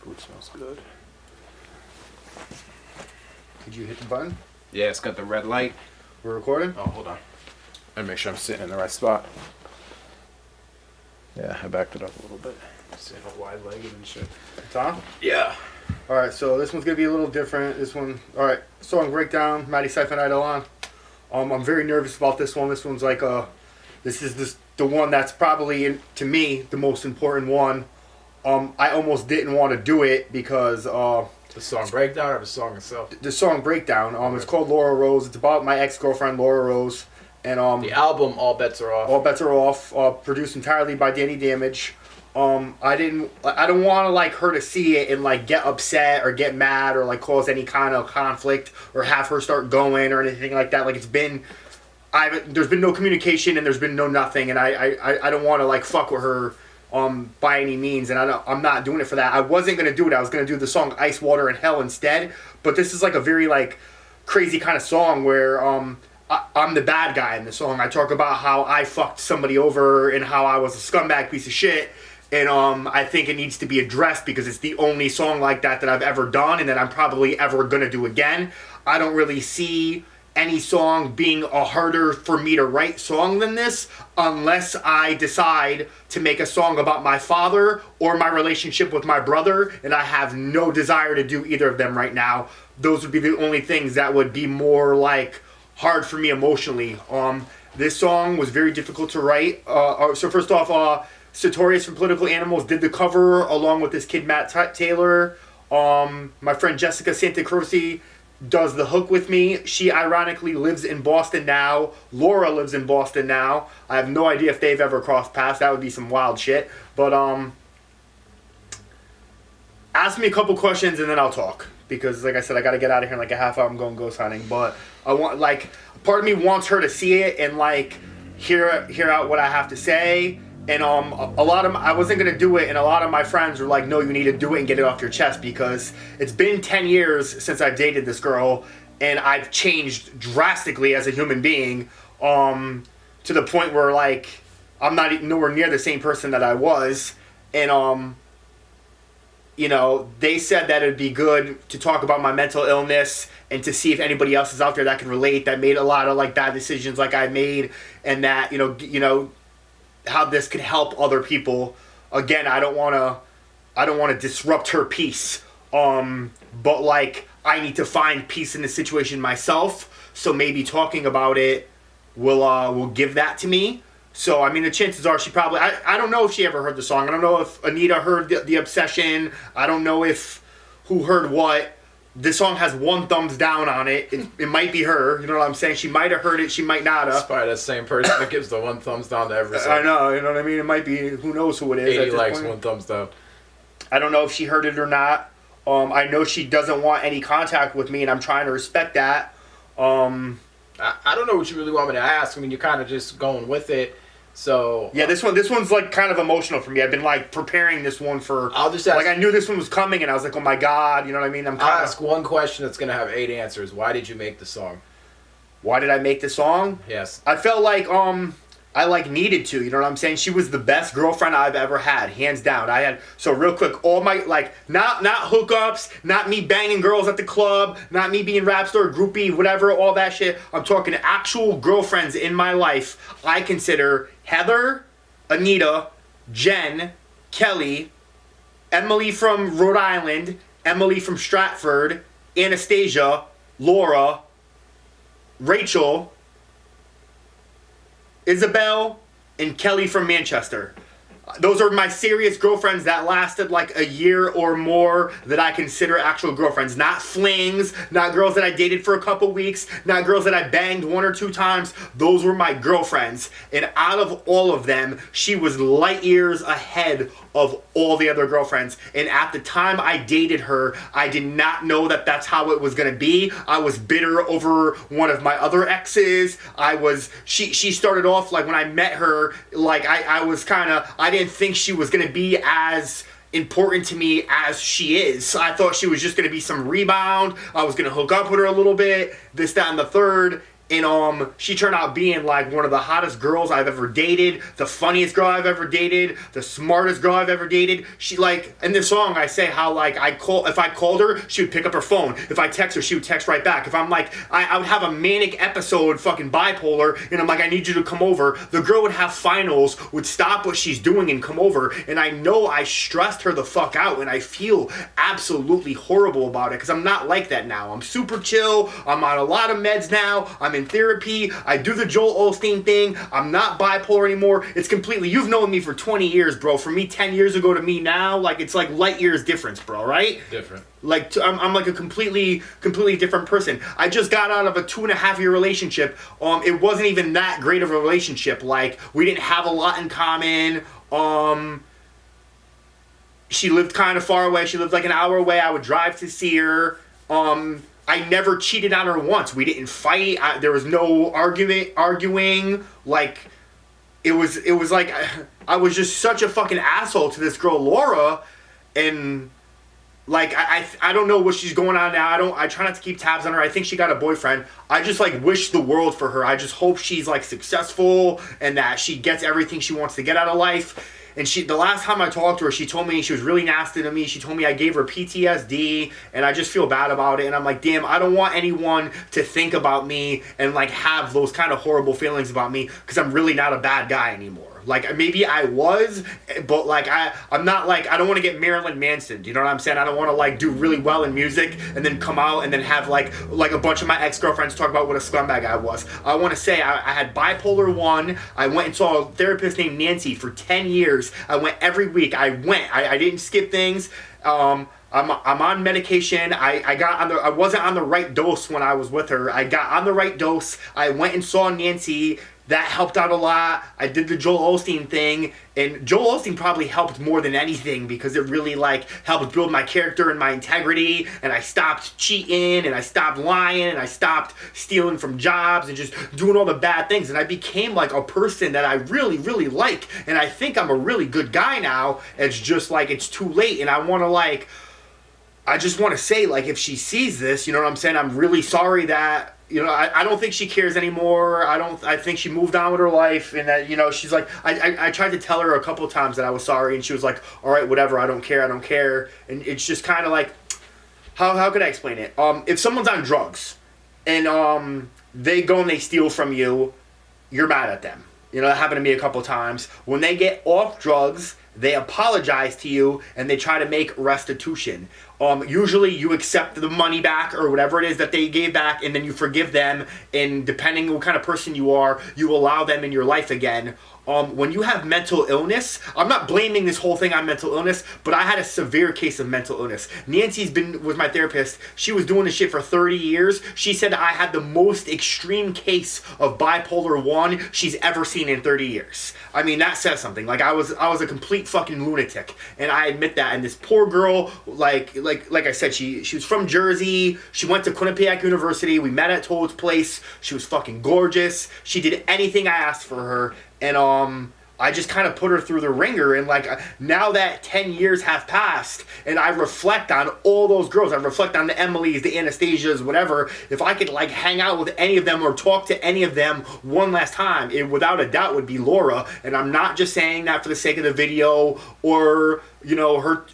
Food smells good. Did you hit the button? Yeah, it's got the red light. We're recording? Oh, hold on. And make sure I'm sitting in the right spot. Yeah, I backed it up a little bit. Sitting all wide-legged and shit. Tom? Yeah. Alright, so this one's going to be a little different. This one, alright, song breakdown, Madecipha and Eidolon. I'm very nervous about this one. This one's like the one that's probably, to me, the most important one. I almost didn't want to do it because... the song breakdown or the song itself? The song breakdown. It's called Laura Rose. It's about my ex-girlfriend, Laura Rose. And the album, All Bets Are Off. All Bets Are Off, produced entirely by Danny Damage. I don't want to like her to see it and like get upset or get mad or like cause any kind of conflict or have her start going or anything like that. Like there's been no communication and there's been no nothing, and I don't want to like fuck with her by any means, and I'm not doing it for that. I wasn't gonna do it. I was gonna do the song Ice, Water, and Hell instead. But this is like a very like crazy kind of song where I'm the bad guy in the song. I talk about how I fucked somebody over and how I was a scumbag piece of shit. And I think it needs to be addressed because it's the only song like that I've ever done and that I'm probably ever going to do again. I don't really see any song being a harder for me to write song than this unless I decide to make a song about my father or my relationship with my brother, and I have no desire to do either of them right now. Those would be the only things that would be more like hard for me emotionally. This song was very difficult to write. So first off, Sartorius from Political Animals did the cover along with this kid Matt Taylor. My friend Jessica Santacroce does the hook with me. She ironically lives in Boston now. Laura lives in Boston now. I have no idea if they've ever crossed paths. That would be some wild shit. But ask me a couple questions and then I'll talk. Because like I said, I got to get out of here in like a half hour. I'm going ghost hunting. But I want, like, part of me wants her to see it and like hear out what I have to say. And a lot of I wasn't gonna do it, and a lot of my friends were like, "No, you need to do it and get it off your chest," because it's been 10 years since I've dated this girl, and I've changed drastically as a human being, to the point where like I'm not even nowhere near the same person that I was, and you know, they said that it'd be good to talk about my mental illness and to see if anybody else is out there that can relate, that made a lot of like bad decisions like I made, and that you know. How this could help other people. Again, I don't want to disrupt her peace. But like I need to find peace in the situation myself. So maybe talking about it will give that to me. So I mean, the chances are she probably I don't know if she ever heard the song. I don't know if Anita heard the Obsession. I don't know if who heard what. This song has 1 thumbs down on it. It might be her. You know what I'm saying? She might have heard it. She might not have. It's probably the same person that gives the 1 thumbs down to every song. I know. You know what I mean? It might be. Who knows who it is? 80 likes, 1 thumbs down. I don't know if she heard it or not. I know she doesn't want any contact with me, and I'm trying to respect that. I don't know what you really want me to ask. I mean, you're kind of just going with it. So yeah, this one's like kind of emotional for me. I've been like preparing this one for. I'll just ask, like I knew this one was coming, and I was like, oh my god, you know what I mean? I'll ask one question that's gonna have 8 answers. Why did you make the song? Why did I make the song? Yes. I felt like I like needed to. You know what I'm saying? She was the best girlfriend I've ever had, hands down. I had real quick, all my like not hookups, not me banging girls at the club, not me being rap star, groupie, whatever, all that shit. I'm talking actual girlfriends in my life. I consider Heather, Anita, Jen, Kelly, Emily from Rhode Island, Emily from Stratford, Anastasia, Laura, Rachel, Isabel, and Kelly from Manchester. Those are my serious girlfriends that lasted like a year or more that I consider actual girlfriends. Not flings, not girls that I dated for a couple weeks, not girls that I banged 1 or 2 times. Those were my girlfriends. And out of all of them, she was light years ahead of all the other girlfriends. And at the time I dated her, I did not know that that's how it was going to be. I was bitter over one of my other exes. She started off like when I met her, like I was kind of, I didn't think she was going to be as important to me as she is. I thought she was just going to be some rebound. I was going to hook up with her a little bit, this, that, and the third. And she turned out being like one of the hottest girls I've ever dated, the funniest girl I've ever dated, the smartest girl I've ever dated. She like in this song I say how like if I called her, she would pick up her phone. If I text her, she would text right back. If I'm like I would have a manic episode, fucking bipolar, and I'm like, I need you to come over. The girl would have finals, would stop what she's doing and come over, and I know I stressed her the fuck out, and I feel absolutely horrible about it because I'm not like that now. I'm super chill. I'm on a lot of meds now. I'm in therapy. I do the Joel Osteen thing. I'm not bipolar anymore. It's completely, you've known me for 20 years, bro. From me 10 years ago to me now, like it's like light years difference, bro, right? Different. Like I'm like a completely different person. I just got out of a 2.5-year relationship. It wasn't even that great of a relationship. Like we didn't have a lot in common. She lived kind of far away. She lived like an hour away. I would drive to see her. I never cheated on her once. We didn't fight. There was no arguing. Like, it was like, I was just such a fucking asshole to this girl, Laura. And, like, I don't know what she's going on now. I try not to keep tabs on her. I think she got a boyfriend. I just, like, wish the world for her. I just hope she's, like, successful and that she gets everything she wants to get out of life. And the last time I talked to her, she told me she was really nasty to me. She told me I gave her PTSD, and I just feel bad about it. And I'm like, damn, I don't want anyone to think about me and, like, have those kind of horrible feelings about me because I'm really not a bad guy anymore. Like, maybe I was, but, like, I'm not, like, I don't want to get Marilyn Manson. You know what I'm saying? I don't want to, like, do really well in music and then come out and then have, like a bunch of my ex-girlfriends talk about what a scumbag I was. I want to say I had bipolar 1. I went and saw a therapist named Nancy for 10 years. I went every week. I didn't skip things. I'm on medication. I wasn't on the right dose when I was with her. I got on the right dose. I went and saw Nancy. That helped out a lot. I did the Joel Osteen thing, and Joel Osteen probably helped more than anything because it really, like, helped build my character and my integrity, and I stopped cheating, and I stopped lying, and I stopped stealing from jobs and just doing all the bad things, and I became, like, a person that I really, really like, and I think I'm a really good guy now. It's just, like, it's too late, and I want to, like, I just want to say, like, if she sees this, you know what I'm saying, I'm really sorry that, you know, I don't think she cares anymore. I think she moved on with her life, and that, you know, she's like, I tried to tell her a couple times that I was sorry, and she was like, all right, whatever, I don't care. And it's just kind of like, how could I explain it? If someone's on drugs, and they go and they steal from you, you're mad at them. You know, that happened to me a couple times. When they get off drugs, they apologize to you, and they try to make restitution. Usually you accept the money back or whatever it is that they gave back, and then you forgive them, and depending on what kind of person you are, you allow them in your life again. When you have mental illness, I'm not blaming this whole thing on mental illness, but I had a severe case of mental illness. Nancy's was my therapist. She was doing this shit for 30 years. She said I had the most extreme case of bipolar 1 she's ever seen in 30 years. I mean, that says something. Like, I was a complete fucking lunatic, and I admit that. And this poor girl, like I said, she was from Jersey. She went to Quinnipiac University. We met at Toad's place. She was fucking gorgeous. She did anything I asked for her. And I just kind of put her through the ringer, and like now that 10 years have passed, and I reflect on all those girls, I reflect on the Emilys, the Anastasias, whatever. If I could like hang out with any of them or talk to any of them one last time, it without a doubt would be Laura. And I'm not just saying that for the sake of the video or, you know, her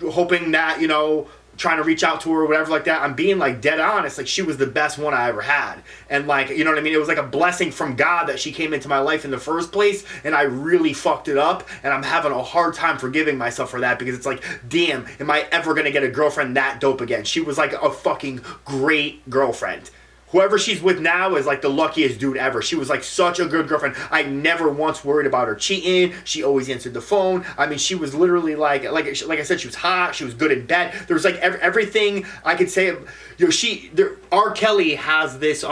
hoping that, you know, trying to reach out to her or whatever like that. I'm being like dead honest. Like, she was the best one I ever had. And like, you know what I mean? It was like a blessing from God that she came into my life in the first place, and I really fucked it up, and I'm having a hard time forgiving myself for that, because it's like, damn, am I ever gonna get a girlfriend that dope again? She was like a fucking great girlfriend. Whoever she's with now is like the luckiest dude ever. She was like such a good girlfriend. I never once worried about her cheating. She always answered the phone. I mean, she was literally like I said, she was hot. She was good in bed. There was like everything I could say. You know, R. Kelly has this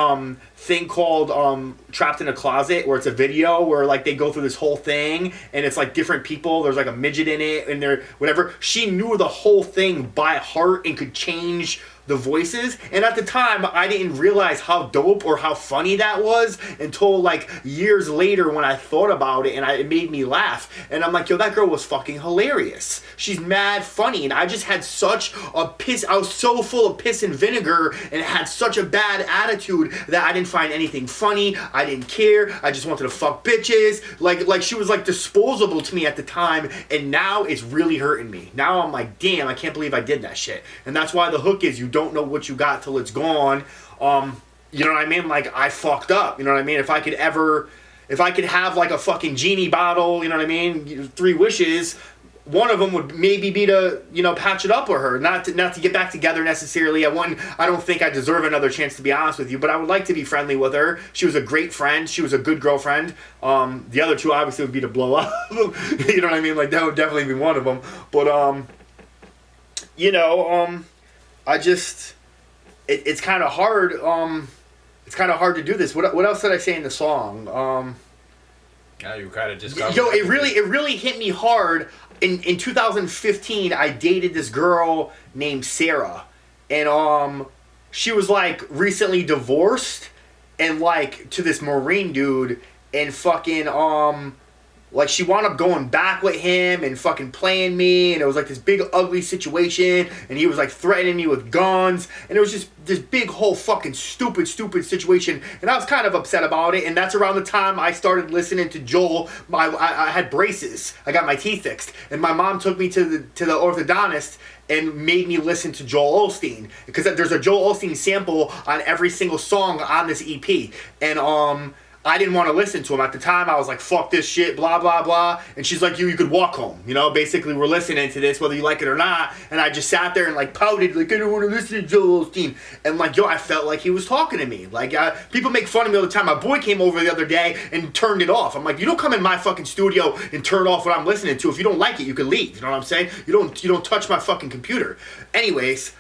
thing called Trapped in a Closet, where it's a video where like they go through this whole thing, and it's like different people. There's like a midget in it, and they're whatever. She knew the whole thing by heart and could change the voices, and at the time I didn't realize how dope or how funny that was until like years later when I thought about it, and it made me laugh, and I'm like, yo, that girl was fucking hilarious. She's mad funny, and I just had such a piss, I was so full of piss and vinegar and had such a bad attitude that I didn't find anything funny. I didn't care. I just wanted to fuck bitches. Like she was like disposable to me at the time, and now it's really hurting me. Now I'm like, damn, I can't believe I did that shit. And that's why the hook is you don't know what you got till it's gone. You know what I mean? Like, I fucked up. You know what I mean? If I could have like a fucking genie bottle, you know what I mean? 3 wishes. One of them would maybe be to, patch it up with her, not to get back together necessarily. I don't think I deserve another chance, to be honest with you, but I would like to be friendly with her. She was a great friend. She was a good girlfriend. The other 2 obviously would be to blow up. You know what I mean? Like, that would definitely be one of them. But, it's kind of hard. It's kind of hard to do this. What else did I say in the song? Yeah, you kind of just it really hit me hard. In 2015, I dated this girl named Sarah, and she was like recently divorced, and like to this Marine dude, and fucking like she wound up going back with him and fucking playing me, and it was like this big ugly situation, and he was like threatening me with guns, and it was just this big whole fucking stupid situation, and I was kind of upset about it. And that's around the time I started listening to Joel. I had braces. I got my teeth fixed, and my mom took me to the orthodontist and made me listen to Joel Osteen, because there's a Joel Osteen sample on every single song on this EP, and I didn't want to listen to him. At the time, I was like, fuck this shit, blah, blah, blah. And she's like, you could walk home. Basically, we're listening to this, whether you like it or not. And I just sat there and, like, pouted, like, I don't want to listen to Joel Osteen. And, like, I felt like he was talking to me. Like, people make fun of me all the time. My boy came over the other day and turned it off. I'm like, you don't come in my fucking studio and turn off what I'm listening to. If you don't like it, you can leave. You know what I'm saying? You don't touch my fucking computer. Anyways,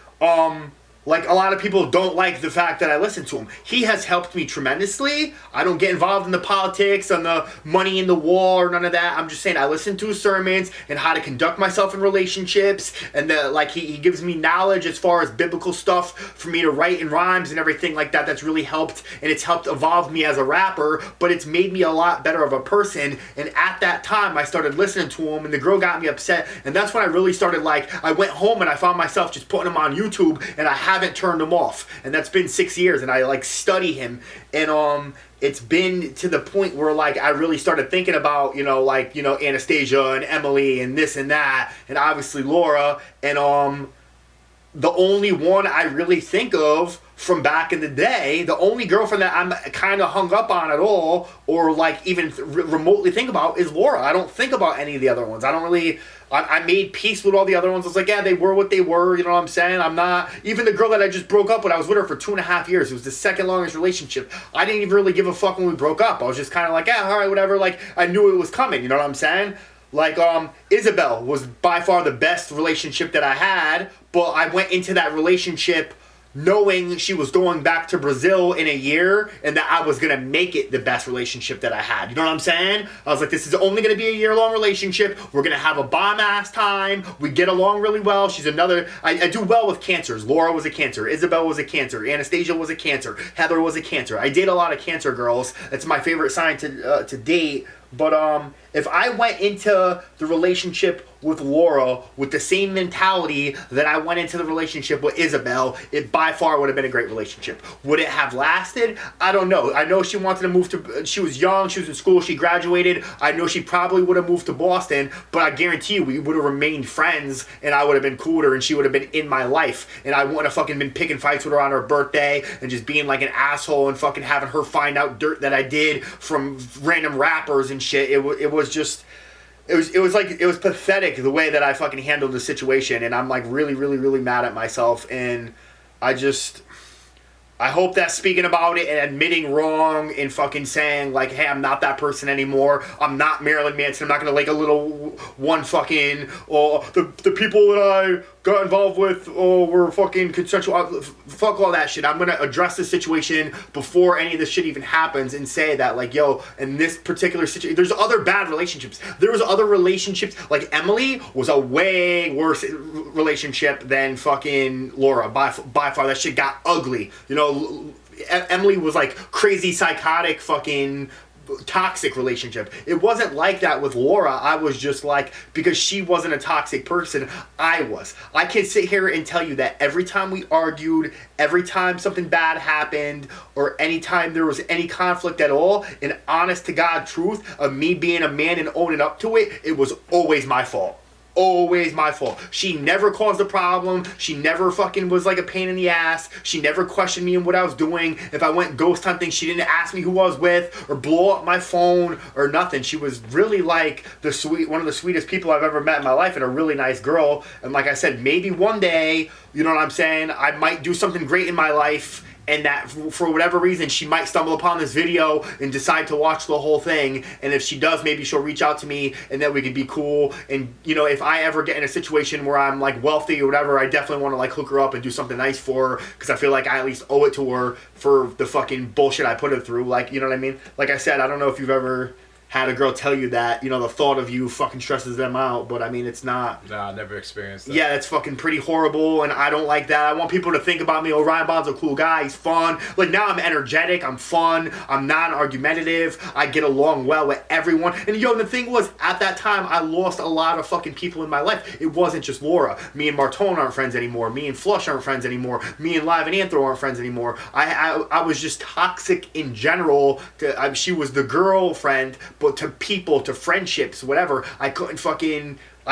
like, a lot of people don't like the fact that I listen to him. He has helped me tremendously. I don't get involved in the politics and the money in the war or none of that. I'm just saying I listen to his sermons and how to conduct myself in relationships. And he gives me knowledge as far as biblical stuff for me to write in rhymes and everything like that. That's really helped. And it's helped evolve me as a rapper. But it's made me a lot better of a person. And at that time, I started listening to him. And the girl got me upset. And that's when I really started, like, I went home and I found myself just putting him on YouTube. And I haven't turned him off, and that's been 6 years, and I like study him, and it's been to the point where like I really started thinking about Anastasia and Emily and this and that, and obviously Laura, and the only one I really think of from back in the day, the only girlfriend that I'm kind of hung up on at all, or like even remotely think about, is Laura. I don't think about any of the other ones. I made peace with all the other ones. I was like, yeah, they were what they were, you know what I'm saying? I'm not, even the girl that I just broke up with, I was with her for 2.5 years. It was the second longest relationship. I didn't even really give a fuck when we broke up. I was just kind of like, yeah, all right, whatever. Like, I knew it was coming, you know what I'm saying? Like, Isabel was by far the best relationship that I had, but I went into that relationship knowing she was going back to Brazil in a year, and that I was going to make it the best relationship that I had. You know what I'm saying? I was like, this is only going to be a year-long relationship. We're going to have a bomb-ass time. We get along really well. She's another... I do well with cancers. Laura was a cancer. Isabel was a cancer. Anastasia was a cancer. Heather was a cancer. I date a lot of cancer girls. That's my favorite sign to date. But if I went into the relationship with Laura with the same mentality that I went into the relationship with Isabel, it by far would have been a great relationship. Would it have lasted? I don't know. I know she wanted to move to... She was young. She was in school. She graduated. I know she probably would have moved to Boston, but I guarantee you we would have remained friends, and I would have been cool with her, and she would have been in my life, and I wouldn't have fucking been picking fights with her on her birthday and just being like an asshole and fucking having her find out dirt that I did from random rappers and shit. It was just... It was pathetic the way that I fucking handled the situation, and I'm like really, really, really mad at myself, and I hope that speaking about it and admitting wrong and fucking saying like, hey, I'm not that person anymore. I'm not Marilyn Manson. I'm not gonna like a little one fucking, or the people that I got involved with, were fucking consensual. Fuck all that shit. I'm gonna address the situation before any of this shit even happens and say that like, yo, in this particular situation, there's other bad relationships. There was other relationships, like Emily was a way worse relationship than fucking Laura. By far, that shit got ugly. You know, Emily was like crazy, psychotic, fucking toxic relationship. It wasn't like that with Laura. I was just like, because she wasn't a toxic person, I was. I can sit here and tell you that every time we argued, every time something bad happened, or anytime there was any conflict at all, an honest to God truth of me being a man and owning up to it, it was always my fault. Always my fault. She never caused a problem. She never fucking was like a pain in the ass. She never questioned me and what I was doing. If I went ghost hunting, she didn't ask me who I was with or blow up my phone or nothing. She was really like one of the sweetest people I've ever met in my life, and a really nice girl. And like I said, maybe one day, you know what I'm saying, I might do something great in my life, and that for whatever reason she might stumble upon this video and decide to watch the whole thing, and if she does, maybe she'll reach out to me and then we could be cool. And you know, if I ever get in a situation where I'm like wealthy or whatever, I definitely want to like hook her up and do something nice for her, because I feel like I at least owe it to her for the fucking bullshit I put her through. Like, you know what I mean? Like I said, I don't know if you've ever had a girl tell you that, you know, the thought of you fucking stresses them out, but I mean, it's not. Nah, I never experienced that. Yeah, it's fucking pretty horrible, and I don't like that. I want people to think about me, oh, Ryan Bond's a cool guy, he's fun. Like, now I'm energetic, I'm fun, I'm non-argumentative, I get along well with everyone. And yo, the thing was, at that time, I lost a lot of fucking people in my life. It wasn't just Laura. Me and Martone aren't friends anymore. Me and Flush aren't friends anymore. Me and Live and Anthro aren't friends anymore. I was just toxic in general. She was the girlfriend, but to people, to friendships, whatever, I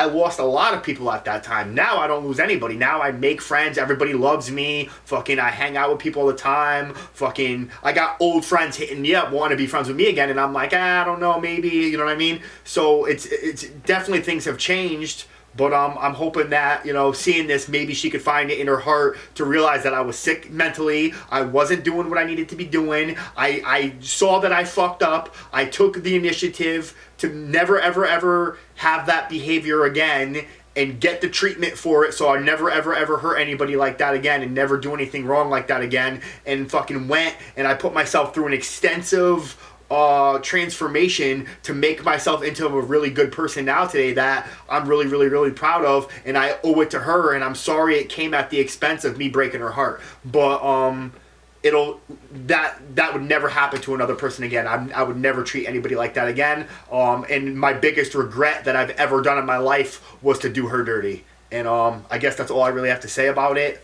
lost a lot of people at that time. Now I don't lose anybody. Now I make friends. Everybody loves me. Fucking, I hang out with people all the time. Fucking, I got old friends hitting me up, want to be friends with me again, and I'm like, I don't know, maybe, you know what I mean? So it's definitely, things have changed. But I'm hoping that, you know, seeing this, maybe she could find it in her heart to realize that I was sick mentally. I wasn't doing what I needed to be doing. I saw that I fucked up. I took the initiative to never, ever, ever have that behavior again and get the treatment for it, so I never, ever, ever hurt anybody like that again and never do anything wrong like that again. And fucking went and I put myself through an extensive transformation to make myself into a really good person now today that I'm really, really, really proud of, and I owe it to her, and I'm sorry it came at the expense of me breaking her heart. But that would never happen to another person again. I would never treat anybody like that again. And my biggest regret that I've ever done in my life was to do her dirty. And I guess that's all I really have to say about it.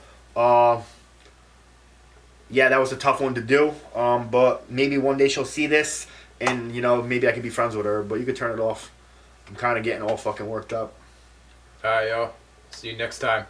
Yeah, that was a tough one to do, but maybe one day she'll see this, and, you know, maybe I can be friends with her, but you could turn it off. I'm kind of getting all fucking worked up. Alright, yo. See you next time.